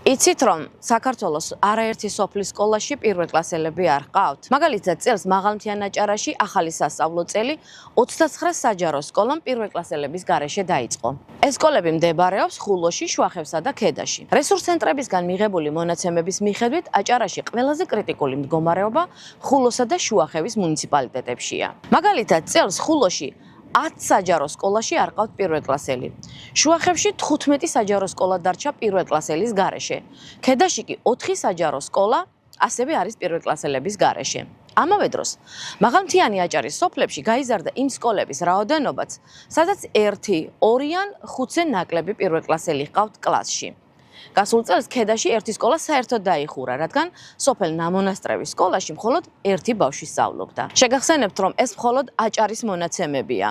იცით რომ საქართველოს არაერთი სოფლის სკოლაში პირველ კლასელები არ ყავთ. მაგალითად, წელს მაღალმთიან აჭარაში ახალი სასწავლო წელი 29 საჯარო სკოლამ პირველ კლასელების გარეშე დაიწყო. ეს სკოლები მდებარეობს ხულოში, შუახევსა და ქედაში. რესურს ცენტრებისგან მიღებული მონაცემების მიხედვით, აჭარაში ყველაზე კრიტიკული მდგომარეობა ხულოსა და შუახევის მუნიციპალიტეტებშია. მაგალითად, წელს ხულოში 10 საჯარო სკოლაში არ ყავთ პირველ კლასელი. შუახევში 15 საჯარო სკოლა დარჩა პირველ კლასელის გარეშე. ქედაში კი 4 საჯარო სკოლა ასევე არის პირველ კლასელების გარეშე. ამავე დროს, მაღალმთიანი აჭარის სოფლებში გაიზარდა იმ სკოლების რაოდენობაც, სადაც 1, 2 ან 5-ზე ნაკლები პირველ კლასელი ყავთ კლასში. გასულ წელს ქედაში ერთი სკოლა საერთოდ დაიხურა, რადგან სოფელ ნამონასტრევის სკოლაში მხოლოდ 1 ბავშვი სწავლობდა. შეგახსენებთ, რომ ეს მხოლოდ აჭარის მონაცემებია,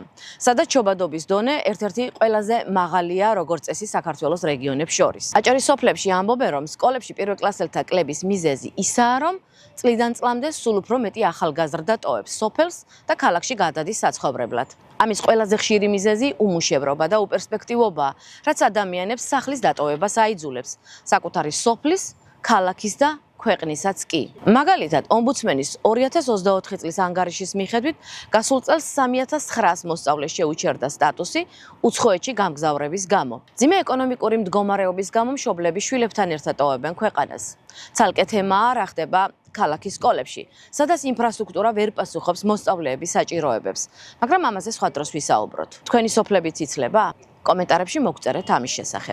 სადაც ჩობადობის დონე ერთ-ერთი ყველაზე მაღალია, როგორც წესი, საქართველოს რეგიონებს შორის. აჭარის სოფლებში ამბობენ, რომ სკოლებში პირველ კლასელთა კლების მიზეზი ისაა, რომ წლიდან წლამდე სულ უფრო მეტი ახალგაზრდა ტოვებს სოფელს და ქალაქში გადადის საცხოვრებლად. ამის ყველაზე ხშირი მიზეზი უმუშევრობა და უპერსპექტივობაა, რაც ადამიანებს სახლის დატოვებას აიძულებს, საკუთარი სოფლის, ქალაქის და ქვეყნისაც კი. მაგალითად, ომბუდსმენის 2024 წლის ანგარიშის მიხედვით, გასულ წელს 3900 მოსწავლეს შეუჩერდა სტატუსი უცხოეთში გამგზავრების გამო. მძიმე ეკონომიკური მდგომარეობის გამო მშობლები შვილებთან ერთად ტოვებენ ქვეყანას. ცალკე თემაა რა ხდება ქალაქის სკოლებში, სადაც ინფრასტრუქტურა ვერ პასუხობს მოსწავლეების საჭიროებებს, მაგრამ ამაზე სხვა დროს ვისაუბროთ. თქვენი სოფლებიც იცლება? კომენტარებში მოგწერეთ ამის შესახებ.